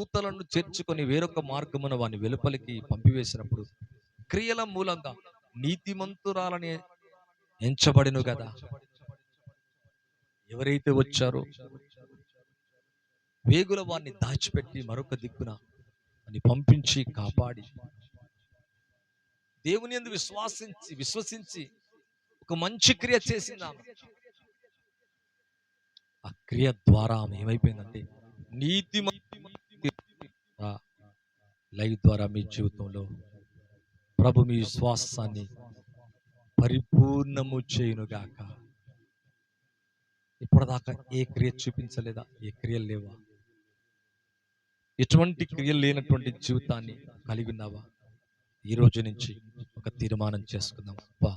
దూతలను చేర్చుకొని వేరొక మార్గమున వాని వెలుపలికి పంపివేసినప్పుడు క్రియల మూలంగా నీతిమంతురాలని ఎంచబడిను కదా. ఎవరైతే వచ్చారో వేగుల వారిని దాచిపెట్టి మరొక దిక్కున అని పంపించి కాపాడి దేవుని యందు విశ్వసించి ఒక మంచి క్రియ చేసింది ఆమె. ఆ క్రియ ద్వారా ఆమె ఏమైపోయిందంటే నీతి లైవ్ ద్వారా మీ జీవితంలో ప్రభు మీ విశ్వాసాన్ని పరిపూర్ణము చేయునుగాక. ఇప్పటిదాకా ఏ క్రియ చూపించలేదా? ఏ క్రియలు లేవా? ఎటువంటి క్రియలు లేనటువంటి జీవితాన్ని కలిగి ఉన్నావా? ఈ రోజు నుంచి ఒక తీర్మానం చేసుకుందాం. అబ్బా,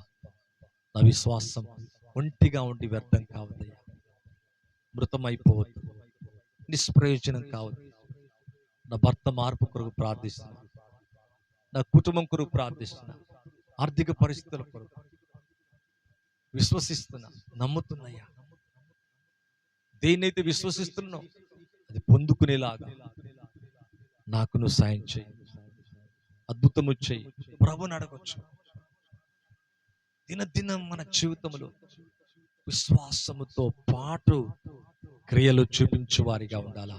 నా విశ్వాసం ఒంటిగా ఉండి వ్యర్థం కావద్దయ్యా, మృతమైపోవద్దు, నిష్ప్రయోజనం కావద్దు. నా భర్త మార్పు కొరకు ప్రార్థిస్తున్నా, నా కుటుంబం కొరకు ప్రార్థిస్తున్నా, ఆర్థిక పరిస్థితుల కొరకు విశ్వసిస్తున్నా, నమ్ముతున్నాయా. దేన్నైతే విశ్వసిస్తున్నావు అది పొందుకునేలాగా నాకు నువ్వు సాయం చేయి, అద్భుతము చేయి. ప్రభుని అడగొచ్చు. దినదినం మన జీవితంలో విశ్వాసముతో పాటు క్రియలు చూపించు వారిగా ఉండాలా.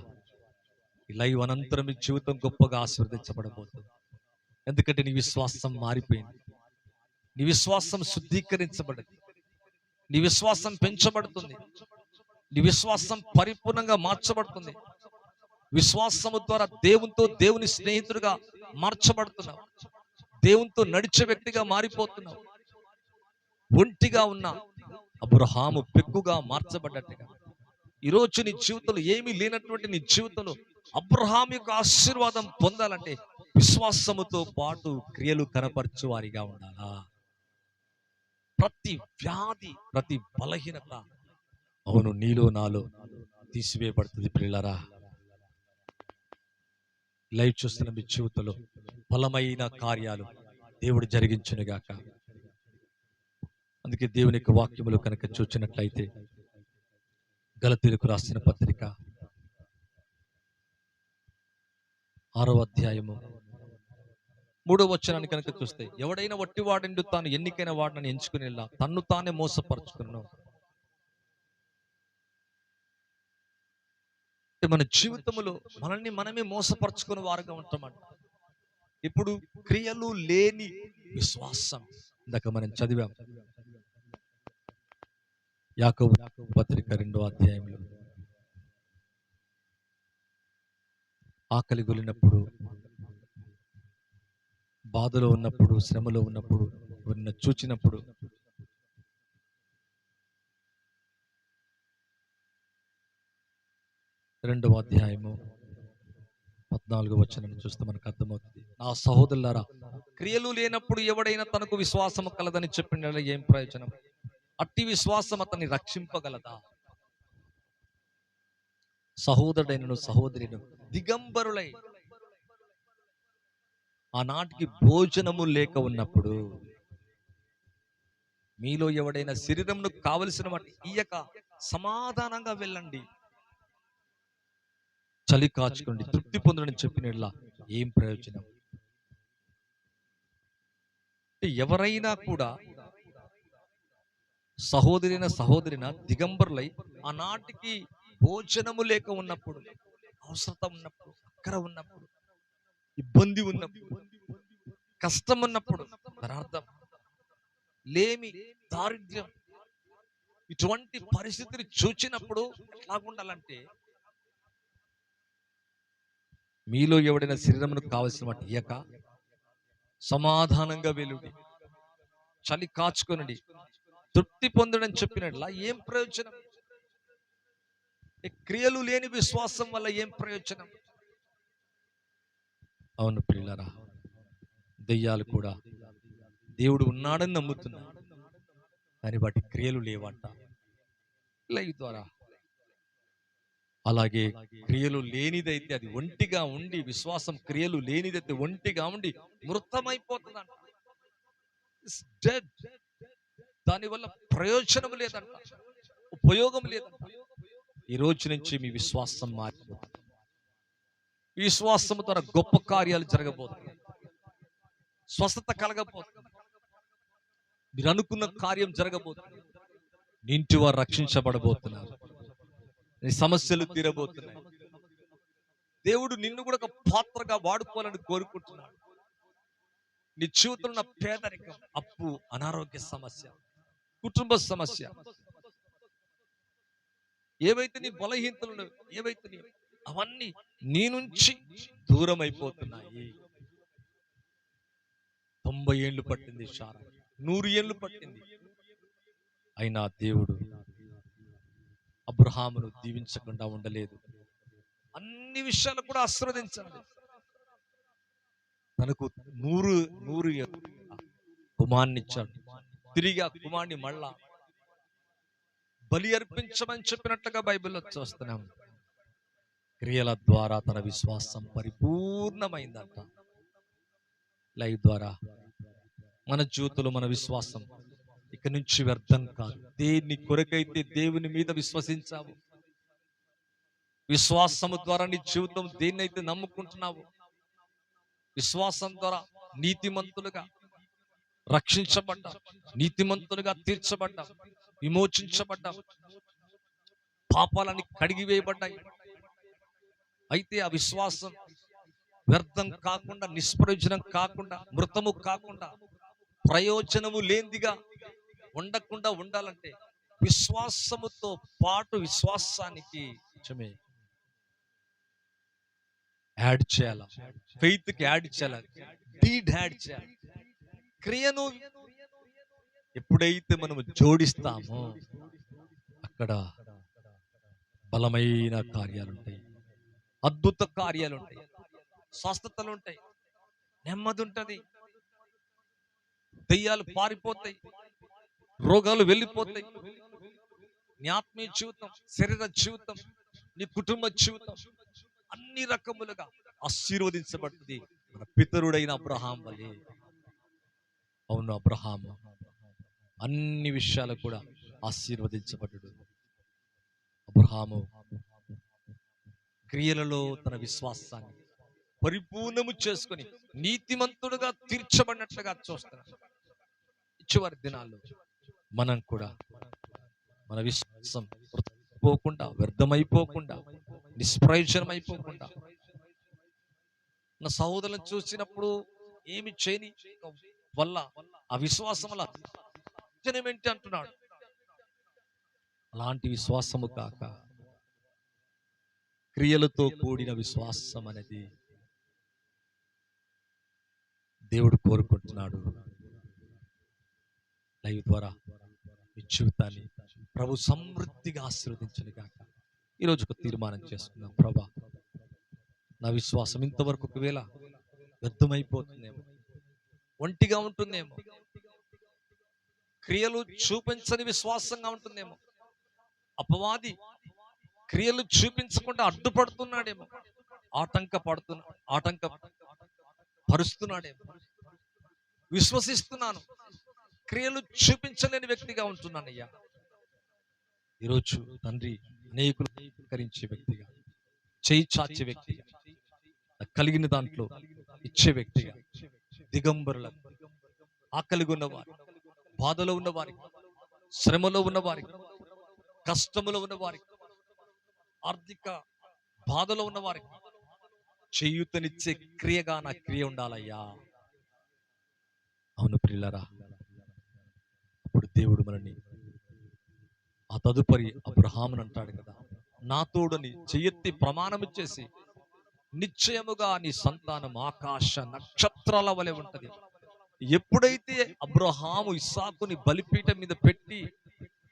ఈ లైవ్ అనంతరం మీ జీవితం గొప్పగా ఆశీర్వదించబడబోతుంది. ఎందుకంటే నీ విశ్వాసం మారిపోయింది, నీ విశ్వాసం శుద్ధీకరించబడింది, నీ విశ్వాసం పెంచబడుతుంది, నీ విశ్వాసం పరిపూర్ణంగా మార్చబడుతుంది. విశ్వాసము ద్వారా దేవుని స్నేహితుడిగా మార్చబడుతున్నావు, దేవునితో నడిచే వ్యక్తిగా మారిపోతున్నావు. ఒంటిగా ఉన్న అబ్రహాము పెక్కుగా మార్చబడ్డట్టుగా ఈరోజు నీ జీవితంలో ఏమీ లేనటువంటి నీ జీవితంలో అబ్రహాము యొక్క ఆశీర్వాదం పొందాలంటే విశ్వాసముతో పాటు క్రియలు కనపరచు వారిగా ఉండాలా. ప్రతి వ్యాధి, ప్రతి బలహీనత అవును నీలో నాలో తీసివేయబడుతుంది. పిల్లరా, లైవ్ చూస్తున్న మీ జీవితంలో బలమైన కార్యాలు దేవుడు జరిగించునుగాక. అందుకే దేవుని యొక్క వాక్యములు కనుక చూచినట్లయితే గలతీయులకు రాసిన పత్రిక 6వ అధ్యాయము 3వ వచనాన్ని కనుక చూస్తే, ఎవడైనా వట్టివాడు తాను ఎన్నికైన వాడిని ఎంచుకునేలా తన్ను తానే మోసపరుచుకును. మన జీవితంలో మనల్ని మనమే మోసపరుచుకునే వారుగా ఉంటామంట. ఇప్పుడు క్రియలు లేని విశ్వాసం, ఇందాక మనం చదివాం యాకోబు పత్రిక 2వ అధ్యాయంలో, ఆకలి గొలినప్పుడు, బాధలో ఉన్నప్పుడు, శ్రమలో ఉన్నప్పుడు, ఎవరిని చూచినప్పుడు రెండవ అధ్యాయము 14వ వచనం చూస్తే మనకు అర్థమవుతుంది. నా సహోదరులారా, క్రియలు లేనప్పుడు ఎవడైనా తనకు విశ్వాసము కలదని చెప్పిన ఏం ప్రయోజనం? అట్టి విశ్వాసం అతన్ని రక్షింపగలదా? సహోదరుడైనను సహోదరిను దిగంబరులై ఆనాటికి భోజనము లేక ఉన్నప్పుడు మీలో ఎవడైనా శరీరమును కావలసిన వాటి ఇయ్యక సమాధానంగా వెళ్ళండి, చలి కాచుకోండి, తృప్తి పొందడని చెప్పినట్లా ఏం ప్రయోజనం? ఎవరైనా కూడా సహోదరిన దిగంబరులై ఆనాటికి భోజనము లేక ఉన్నప్పుడు, అవసరత ఉన్నప్పుడు, అక్కర ఉన్నప్పుడు, ఇబ్బంది ఉన్నప్పుడు, కష్టం ఉన్నప్పుడు, అర్థం లేమి, దారిద్ర్యం, ఇటువంటి పరిస్థితిని చూచినప్పుడు ఎట్లాగుండాలంటే, మీలో ఎవడైనా శరీరమును కావలసిన వాటి ఇయ్యక సమాధానంగా వెలుడి, చలి కాచుకొనండి, తృప్తి పొందడం చెప్పినట్లా ఏం ప్రయోజనం? క్రియలు లేని విశ్వాసం వల్ల ఏం ప్రయోజనం? అవును ప్రియులారా, దెయ్యాలు కూడా దేవుడు ఉన్నాడని నమ్ముతున్నారు, కానీ వాటి క్రియలు లేవంట. లైవ్ ద్వారా అలాగే క్రియలు లేనిదైతే అది ఒంటిగా ఉండి, విశ్వాసం క్రియలు లేనిదైతే ఒంటిగా ఉండి మృతమైపోతుందంట. దానివల్ల ప్రయోజనం లేదంట, ఉపయోగం లేదంట. ఈ రోజు నుంచి మీ విశ్వాసం మారిపోతుంది. విశ్వాసము ద్వారా గొప్ప కార్యాలు జరగబోతున్నాయి. స్వస్థత కలగబోతుంది. మీరు అనుకున్న కార్యం జరగబోతుంది. నీ ఇంటి వారు రక్షించబడబోతున్నారు. నీ సమస్యలు తీరబోతున్నాయి. దేవుడు నిన్ను కూడా ఒక పాత్రగా వాడుకోవాలని కోరుకుంటున్నాడు. నీ జీవితంలో ఉన్న పేదరికం, అప్పు, అనారోగ్య సమస్య, కుటుంబ సమస్య, ఏవైతే నీ బలహీనతలు, ఏవైతే అవన్నీ నీ నుంచి దూరం అయిపోతున్నాయి. 90 ఏళ్ళు పట్టింది శారా, 100 ఏళ్ళు పట్టింది. అయినా దేవుడు అబ్రహామును దీవించకుండా ఉండలేదు. అన్ని విషయాలు కూడా ఆశీర్వదించండి. తనకు 100 కుమార్ని ఇచ్చాడు. తిరిగి ఆ కుమార్ని మళ్ళా బలి అర్పించమని చెప్పినట్లుగా బైబిల్లో చూస్తున్నాం. క్రియల ద్వారా తన విశ్వాసం పరిపూర్ణమైందంట. లైవ్ ద్వారా మన జీవితంలో మన విశ్వాసం ఇక నుంచి వ్యర్థం కాదు. దేని కొరకైతే దేవుని మీద విశ్వసించావు, విశ్వాసము ద్వారా నీ జీవితం దేన్నైతే నమ్ముకుంటున్నావు, విశ్వాసం ద్వారా నీతిమంతులుగా రక్షించబడ్డాం, నీతిమంతులుగా తీర్చబడ్డాం, విమోచించబడ్డాం, పాపాలని కడిగివేయబడ్డాయి. అయితే ఆ విశ్వాసం వ్యర్థం కాకుండా, నిష్ప్రయోజనం కాకుండా, మృతము కాకుండా, ప్రయోజనము లేనిదిగా ఉండకుండా ఉండాలంటే విశ్వాసముతో పాటు విశ్వాసానికి యాడ్ చేయాలి. ఫెయిత్ కి యాడ్ చేయాలి, డీడ్ యాడ్ చేయాలి. క్రియను ఎప్పుడైతే మనము జోడిస్తామో అక్కడ బలమైన కార్యాలు ఉంటాయి, అద్భుత కార్యాలు ఉంటాయి, స్వస్థతలు ఉంటాయి, నెమ్మది ఉంటుంది, దెయ్యాలు పారిపోతాయి, రోగాలు వెళ్ళిపోతాయి. నీ ఆత్మీయ జీవితం, శరీర జీవితం, నీ కుటుంబ జీవితం అన్ని రకములుగా ఆశీర్వదించబడుతుంది. మన పితరుడైన అబ్రహాం వలె. అవును, అబ్రహాము అన్ని విషయాలు కూడా ఆశీర్వదించబడ్డాడు. అబ్రహాము క్రియలలో తన విశ్వాసాన్ని పరిపూర్ణము చేసుకొని నీతిమంతుడుగా తీర్చబడినట్లుగా చూస్తున్నాడు. చివరి దినాల్లో మనం కూడా మన విశ్వాసం పోకుండా, వ్యర్థమైపోకుండా, నిష్ప్రయోజనమైపోకుండా, నా సహోదరులను చూసినప్పుడు ఏమి చేయని వల్ల ఆ విశ్వాసం వల్ల ఏంటి అంటున్నాడు. అలాంటి విశ్వాసము కాక క్రియలతో కూడిన విశ్వాసం అనేది దేవుడు కోరుకుంటున్నాడు. లైవ్ ద్వారా మీ జీవితాన్ని ప్రభు సమృద్ధిగా ఆశీర్వదించను గాక. ఈరోజు ఒక తీర్మానం చేసుకుందాం. ప్రభా, నా విశ్వాసం ఇంతవరకు ఒకవేళ వ్యర్థమైపోతుందేమో, ఒంటిగా ఉంటుందేమో, క్రియలు చూపించని విశ్వాసంగా ఉంటుందేమో, అపవాది క్రియలు చూపించకుండా అడ్డుపడుతున్నాడేమో, ఆటంక పరుస్తున్నాడేమో, విశ్వసిస్తున్నాను, క్రియలు చూపించలేని వ్యక్తిగా ఉంటున్నానయ్యా. ఈరోజు తండ్రి అనేకులు కరించే వ్యక్తిగా, చేయి చాచే వ్యక్తిగా, కలిగిన దాంట్లో ఇచ్చే వ్యక్తిగా, దిగంబరులకు, ఆకలిగా ఉన్నవారు, బాధలో ఉన్నవారికి, శ్రమలో ఉన్నవారికి, కష్టములో ఉన్నవారికి, ఆర్థిక బాధలో ఉన్నవారికి చేయూతనిచ్చే క్రియగా నా క్రియ ఉండాలయ్యా. అవును ప్రియులారా, అప్పుడు దేవుడు మనని ఆ తదుపరి అబ్రహామును అంటాడు కదా, నా తోడని చెయ్యెత్తి ప్రమాణము చేసి నిశ్చయముగా నీ సంతానం ఆకాశ నక్షత్రాల వలె ఉంటది. ఎప్పుడైతే అబ్రహాము ఇస్సాకుని బలిపీఠం మీద పెట్టి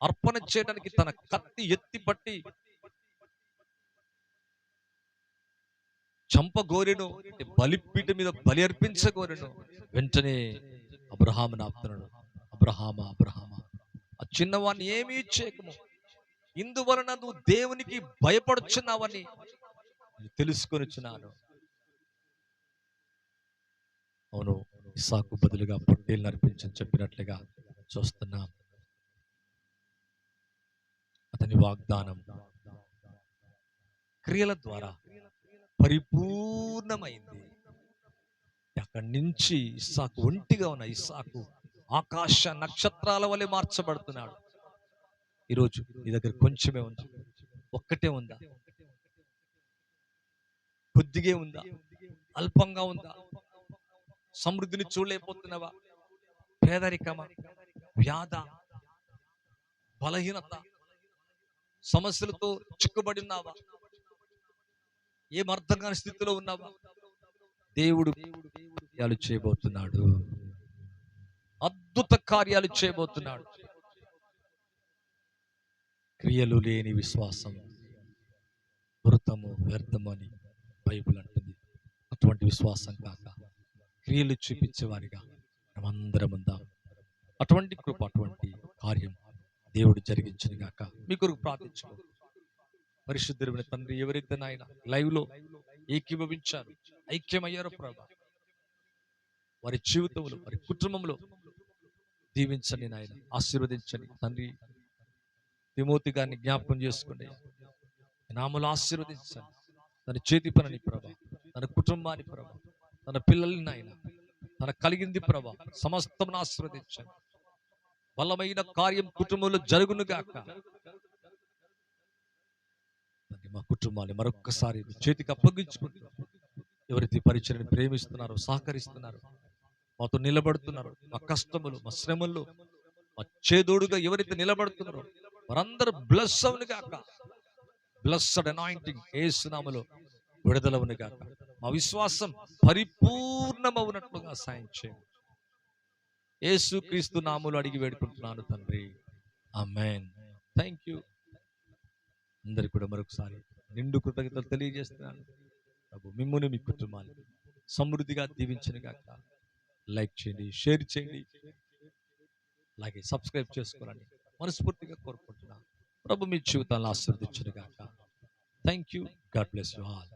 అర్పణ చేయడానికి తన కత్తి ఎత్తి పట్టి చంపగోరెను, బలిపీఠం మీద బలి అర్పించగోరెను, వెంటనే అబ్రహామును ఆపుతున్నాడు. అబ్రహామా, అబ్రహామా, ఆ చిన్నవాడిని ఏమీ చేయకము, ఇందువలన నువ్వు దేవునికి భయపడుచున్నావని తెలుసుకొనిచున్నాను. అవును, ఇస్సాకు బదులుగా పొట్టేలు అర్పించని చెప్పినట్లుగా చూస్తున్నాం. అతని వాగ్దానం క్రియల ద్వారా పరిపూర్ణమైంది. అక్కడి నుంచి ఇస్సాకు ఒంటిగా ఉన్న ఇస్సాకు ఆకాశ నక్షత్రాల వలె మార్చబడుతున్నాడు. ఈరోజు నీ దగ్గర కొంచెమే ఉందా? ఒక్కటే ఉందా? కొద్దిగే ఉందా? అల్పంగా ఉందా? సమృద్ధిని చూడలేకపోతున్నావా? పేదరికమా, వ్యాధ, బలహీనత, సమస్యలతో చిక్కుబడి ఉన్నావా? ఏం అర్థం కాని స్థితిలో ఉన్నావా? దేవుడు కార్యాలు చేయబోతున్నాడు. అద్భుత కార్యాలు చేయబోతున్నాడు. క్రియలు లేని విశ్వాసం మృతము, వ్యర్థము అని బైబిల్ అంటుంది. అటువంటి విశ్వాసం కాక క్రియలు చూపించేవారిగా మనమందరం ఉందాం. అటువంటి కృప, అటువంటి కార్యం దేవుడు జరిగించను గాక. మీ కొరకు ప్రార్థించుకో. పరిశుద్ధుడైన తండ్రి, ఎవరైతే నాయన లైవ్ లో ఏకీభవించారు, ఐక్యమయ్యారో ప్రభా, వారి జీవితంలో, వారి కుటుంబంలో దీవించండి నాయన, ఆశీర్వదించండి తండ్రి. తిమోతి గారిని జ్ఞాపకం చేసుకోండి, నామలు ఆశీర్వదించండి. తన చేతి పనిని ప్రభా, తన కుటుంబాన్ని ప్రభా, తన పిల్లల్ని నాయన, తన కలిగింది ప్రభా, సమస్తం ఆశీర్వదించండి. బలమైన కార్యం కుటుంబంలో జరుగును గాక. మా కుటుంబాన్ని మరొక్కసారి చేతికి అప్పగించుకుంటున్నాం. ఎవరైతే పరిచయాన్ని ప్రేమిస్తున్నారో, సహకరిస్తున్నారో, మాతో నిలబడుతున్నారు, మా కష్టములు, మా శ్రమల్లో మా చేదోడుగా ఎవరైతే నిలబడుతున్నారో వారందరూ బ్లెస్ అవును గాక. బ్లెస్డ్ అనాయింటింగ్ యేసు నామములో విడుదలవును గాక. మా విశ్వాసం పరిపూర్ణమవునట్లుగా సాయం చేయండి. యేసు క్రీస్తు నామములో అడిగి వేడుకుంటున్నాను తండ్రి, ఆమేన్. Thank you. అందరికి కూడా మరొకసారి నిండు కృతజ్ఞతలు తెలియజేస్తున్నాను. ప్రభు మిమ్మును, మీ కుటుంబాన్ని సమృద్ధిగా దీవించును గాక. లైక్ చేయండి, షేర్ చేయండి, అలాగే సబ్స్క్రైబ్ చేసుకోవాలని మనస్ఫూర్తిగా కోరుకుంటున్నాను. ప్రభు మీ జీవితాలను ఆశీర్వదించును గాక. Thank you. God bless you all.